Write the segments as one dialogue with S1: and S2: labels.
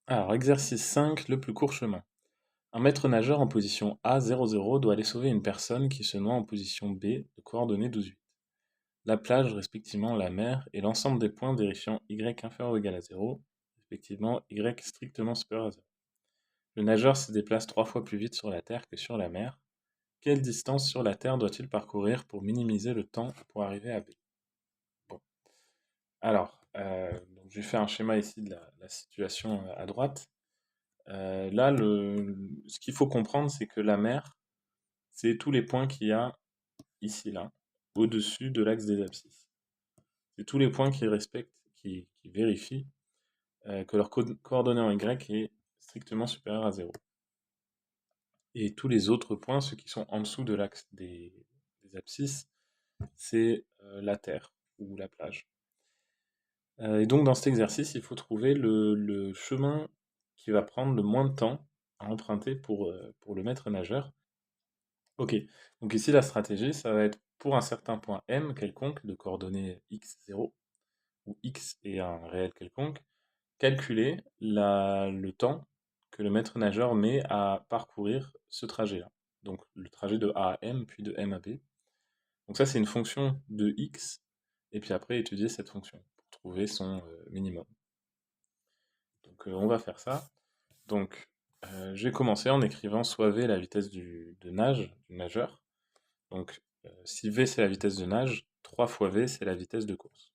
S1: Alors, exercice 5, le plus court chemin. Un maître nageur en position A 00 doit aller sauver une personne qui se noie en position B de coordonnées 12,8. La plage, respectivement la mer, et l'ensemble des points vérifiant Y inférieur ou égal à 0, respectivement Y strictement supérieur à 0. Le nageur se déplace 3 fois plus vite sur la Terre que sur la mer. Quelle distance sur la Terre doit-il parcourir pour minimiser le temps pour arriver à B? Bon. Alors, donc je vais faire un schéma ici de la situation à droite. Là, ce qu'il faut comprendre, c'est que la mer, c'est tous les points qu'il y a ici, là, au-dessus de l'axe des abscisses. C'est tous les points qui respectent, qui vérifient que leur coordonnée en Y est strictement supérieure à 0. Et tous les autres points, ceux qui sont en dessous de l'axe des abscisses, c'est la terre ou la plage. Et donc dans cet exercice, il faut trouver le chemin qui va prendre le moins de temps à emprunter pour le maître nageur. Ok, donc ici la stratégie, ça va être pour un certain point M quelconque de coordonnées x0, où x est un réel quelconque, calculer le temps que le maître nageur met à parcourir ce trajet-là. Donc le trajet de A à M, puis de M à B. Donc ça, c'est une fonction de x, et puis après étudier cette fonction pour trouver son minimum. Donc on va faire ça. Donc je vais commencer en écrivant soit V la vitesse de nage, du nageur. Donc si V c'est la vitesse de nage, 3 fois V c'est la vitesse de course.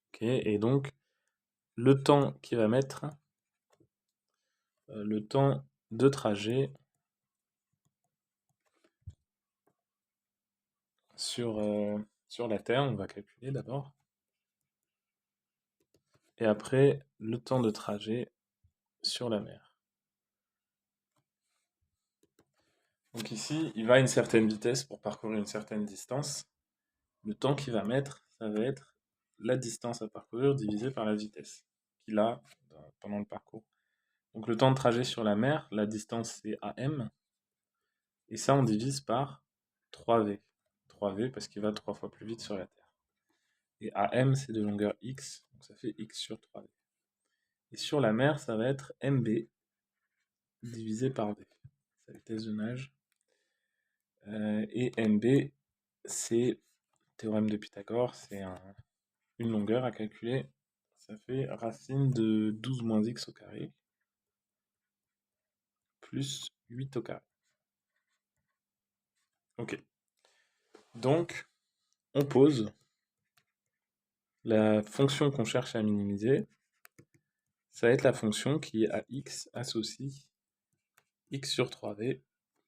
S1: Ok, et donc le temps qu'il va mettre, le temps de trajet sur la Terre, on va calculer d'abord. Et après, le temps de trajet sur la mer. Donc ici, il va à une certaine vitesse pour parcourir une certaine distance. Le temps qu'il va mettre, ça va être la distance à parcourir divisé par la vitesse qu'il a pendant le parcours. Donc le temps de trajet sur la mer, la distance c'est AM, et ça on divise par 3V. 3V parce qu'il va 3 fois plus vite sur la Terre. Et AM c'est de longueur X, donc ça fait X sur 3V. Et sur la mer, ça va être MB divisé par V, sa vitesse de nage. Et MB, c'est théorème de Pythagore, c'est une longueur à calculer. Ça fait racine de 12 moins x au carré plus 8 au carré. Ok. Donc, on pose la fonction qu'on cherche à minimiser. Ça va être la fonction qui, à x, associe x sur 3v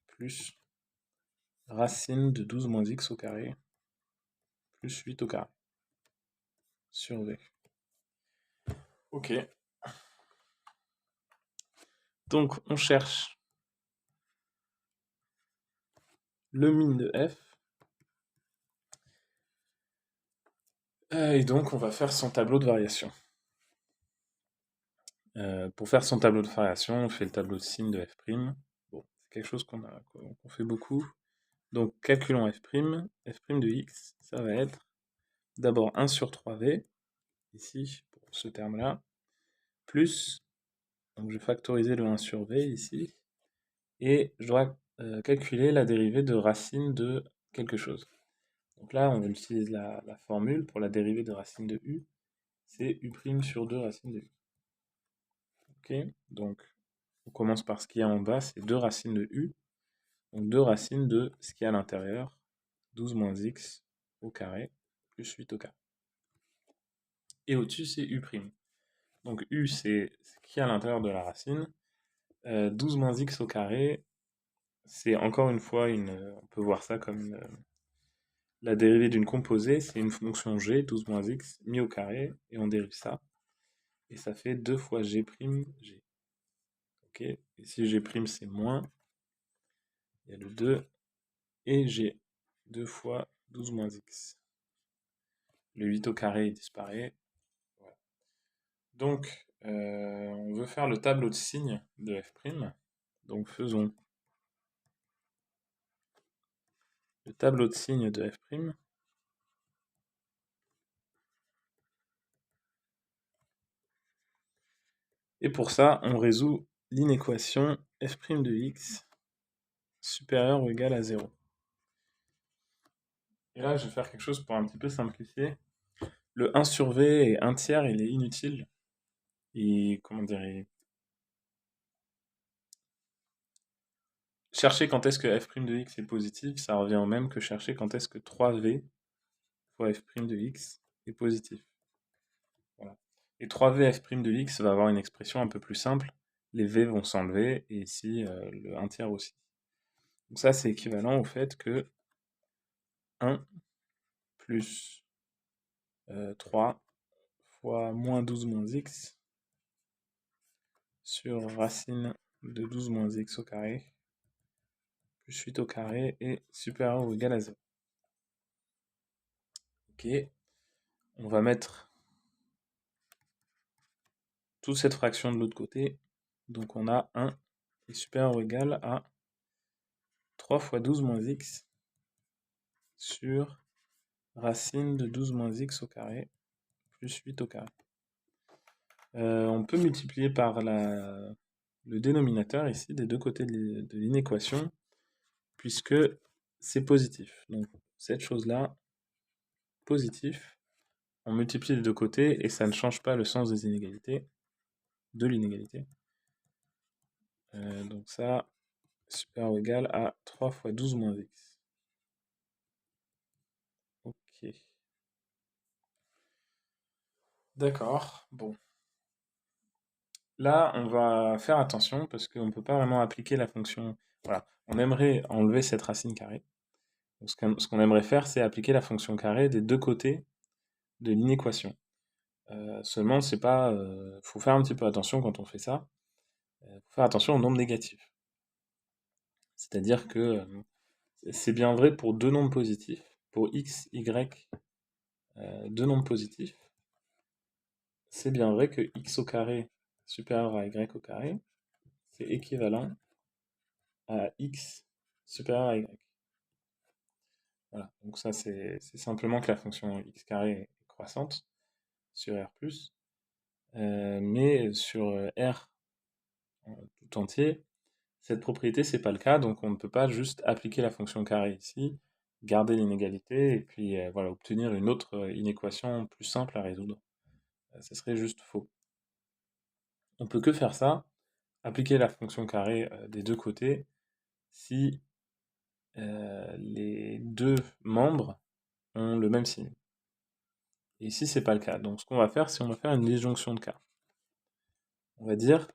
S1: plus racine de 12 moins x au carré plus 8 au carré sur v. Ok. Donc, on cherche le min de f. Et donc, on va faire son tableau de variation. Pour faire son tableau de variation, on fait le tableau de signe de f'. Bon, c'est quelque chose qu'on fait beaucoup. Donc, calculons f'. F' de x, ça va être d'abord 1 sur 3v, ici, pour ce terme-là, plus, donc je vais factoriser le 1 sur v ici, et je dois calculer la dérivée de racine de quelque chose. Donc là, on utilise la formule pour la dérivée de racine de u, c'est u' sur 2 racine de u. Ok, donc on commence par ce qu'il y a en bas, c'est 2 racines de u, donc 2 racines de ce qu'il y a à l'intérieur, 12 moins x au carré, plus 8 au carré. Et au-dessus, c'est u'. Donc u, c'est ce qu'il y a à l'intérieur de la racine. 12 moins x au carré, c'est encore une fois, on peut voir ça comme la dérivée d'une composée, c'est une fonction g, 12 moins x, mis au carré, et on dérive ça. Et ça fait 2 fois g', g. Ok, et si g' c'est moins, il y a le 2, et g, 2 fois 12 moins x. Le 8 au carré il disparaît. Voilà. Donc, on veut faire le tableau de signes de f'. Donc faisons le tableau de signes de f'. Et pour ça, on résout l'inéquation f' de x supérieur ou égal à 0. Et là, je vais faire quelque chose pour un petit peu simplifier. Le 1 sur v et 1 tiers, il est inutile. Et comment dire, chercher quand est-ce que f' de x est positif, ça revient au même que chercher quand est-ce que 3v fois f' de x est positif. Voilà. Et 3v f' de x va avoir une expression un peu plus simple. Les v vont s'enlever, et ici, le 1 tiers aussi. Donc ça, c'est équivalent au fait que 1 plus 3 fois moins 12 moins x sur racine de 12 moins x au carré plus 8 au carré est supérieur ou égal à 0. Ok, on va mettre toute cette fraction de l'autre côté. Donc on a 1 est supérieur ou égal à 3 fois 12 moins x sur racine de 12 moins x au carré plus 8 au carré. On peut multiplier par le dénominateur ici des deux côtés de l'inéquation, puisque c'est positif. Donc cette chose-là, positif, on multiplie les deux côtés et ça ne change pas le sens des inégalités, de l'inégalité. Donc ça, supérieur ou égal à 3 fois 12 moins x. Ok. D'accord, bon. Là, on va faire attention parce qu'on ne peut pas vraiment appliquer la fonction. Voilà, on aimerait enlever cette racine carrée. Donc, ce qu'on aimerait faire, c'est appliquer la fonction carrée des deux côtés de l'inéquation. Seulement, c'est pas. Faut faire un petit peu attention quand on fait ça. Faut faire attention au nombre négatif. C'est-à-dire que c'est bien vrai pour deux nombres positifs. Pour x, y, deux nombres positifs, c'est bien vrai que x au carré supérieur à y au carré, c'est équivalent à x supérieur à y. Voilà, donc ça c'est simplement que la fonction x carré est croissante sur R+, mais sur R tout entier, cette propriété c'est pas le cas, donc on ne peut pas juste appliquer la fonction carré ici, garder l'inégalité, et puis voilà, obtenir une autre inéquation plus simple à résoudre. Ce serait juste faux. On peut que faire ça, appliquer la fonction carré des deux côtés, si les deux membres ont le même signe. Et ici, c'est pas le cas. Donc ce qu'on va faire, c'est on va faire une disjonction de cas. On va dire,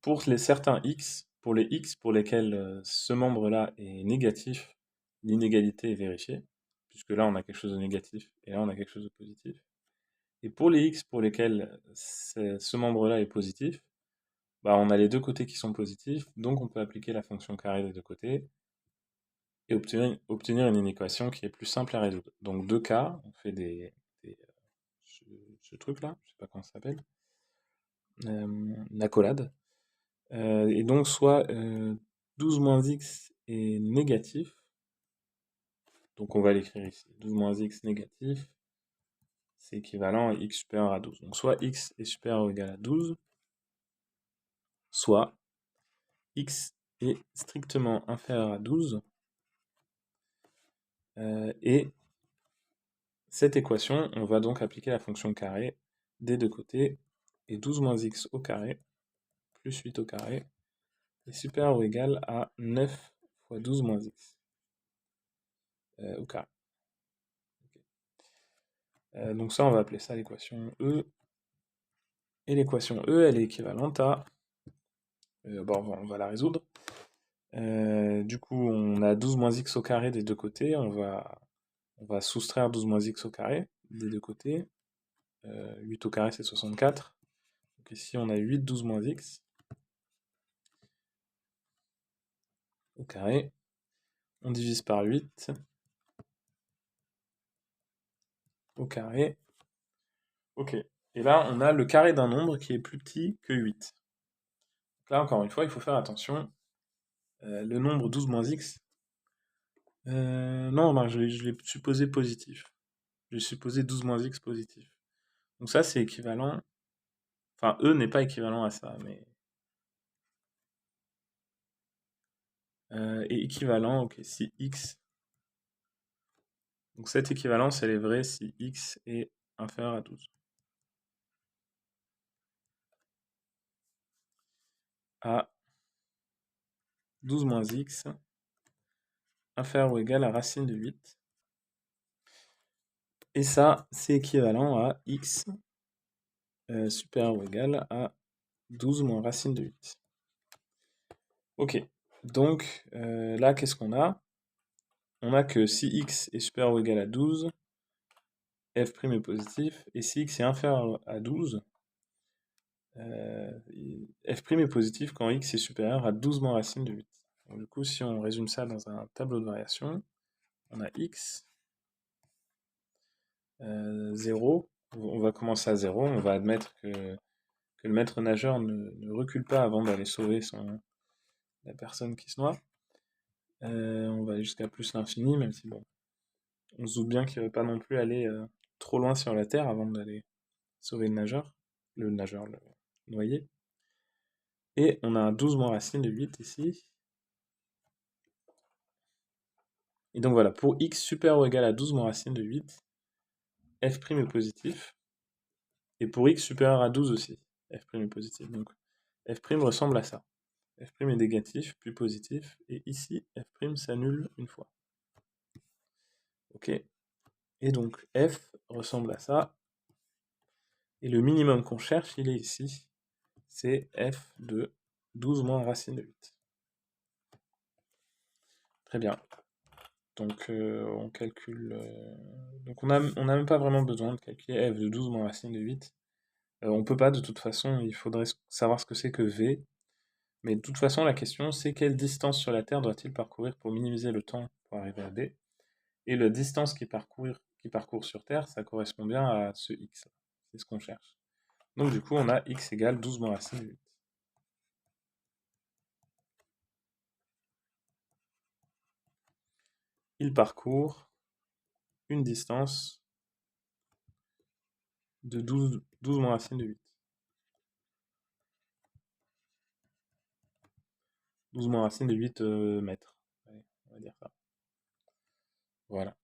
S1: pour certains x, pour les x pour lesquels ce membre-là est négatif, l'inégalité est vérifiée, puisque là on a quelque chose de négatif et là on a quelque chose de positif. Et pour les x pour lesquels ce membre-là est positif, bah, on a les deux côtés qui sont positifs, donc on peut appliquer la fonction carré des deux côtés et obtenir une inéquation qui est plus simple à résoudre. Donc deux cas, on fait ce truc-là, je sais pas comment ça s'appelle, une accolade. Et donc soit 12 moins x est négatif, donc on va l'écrire ici, 12 moins x négatif, c'est équivalent à x supérieur à 12. Donc soit x est supérieur ou égal à 12, soit x est strictement inférieur à 12, et cette équation, on va donc appliquer la fonction carré des deux côtés, et 12 moins x au carré plus 8 au carré est supérieur ou égal à 9 fois 12 moins x au carré. Donc ça, on va appeler ça l'équation E. Et l'équation E, elle est équivalente à... bon, on va la résoudre. Du coup, on a 12 moins x au carré des deux côtés. On va soustraire 12 moins x au carré des deux côtés. 8 au carré, c'est 64. Donc ici, on a 8 12 moins x au carré. On divise par 8 au carré. Ok. Et là, on a le carré d'un nombre qui est plus petit que 8. Donc là, encore une fois, il faut faire attention. Le nombre 12 moins x, non, je l'ai supposé positif. J'ai supposé 12 moins x positif. Donc ça, c'est équivalent Enfin, E n'est pas équivalent à ça, mais... et équivalent, ok, si X... Donc cette équivalence, elle est vraie si X est inférieur à 12. À 12 moins X inférieur ou égal à racine de 8. Et ça, c'est équivalent à X supérieur ou égal à 12 moins racine de 8. Ok, donc là, qu'est-ce qu'on a? On a que si X est supérieur ou égal à 12, f' est positif, et si X est inférieur à 12, f' est positif quand X est supérieur à 12 moins racine de 8. Donc, du coup, si on résume ça dans un tableau de variation, on a X, 0, on va commencer à 0, on va admettre que le maître nageur ne recule pas avant d'aller sauver la personne qui se noie. On va aller jusqu'à plus l'infini, même si bon, on se doute bien qu'il ne va pas non plus aller trop loin sur la Terre avant d'aller sauver le nageur, le noyé. Et on a un 12 moins racine de 8 ici. Et donc voilà, pour x supérieur ou égal à 12 moins racine de 8, f' est positif. Et pour x supérieur à 12 aussi, f' est positif. Donc f' ressemble à ça. F' est négatif, puis positif, et ici, f' s'annule une fois. Ok. Et donc f ressemble à ça. Et le minimum qu'on cherche, il est ici. C'est f de 12 moins racine de 8. Très bien. Donc on calcule... donc on n'a même pas vraiment besoin de calculer f de 12 moins racine de 8. On peut pas de toute façon, il faudrait savoir ce que c'est que v. Mais de toute façon, la question c'est quelle distance sur la Terre doit-il parcourir pour minimiser le temps pour arriver à B. Et la distance qu'il parcourt sur Terre, ça correspond bien à ce x. C'est ce qu'on cherche. Donc du coup, on a x égale 12 moins racine de 8. Il parcourt une distance de 12 moins racine de 8. 12 moins racine de 8 mètres. Ouais, on va dire ça. Voilà.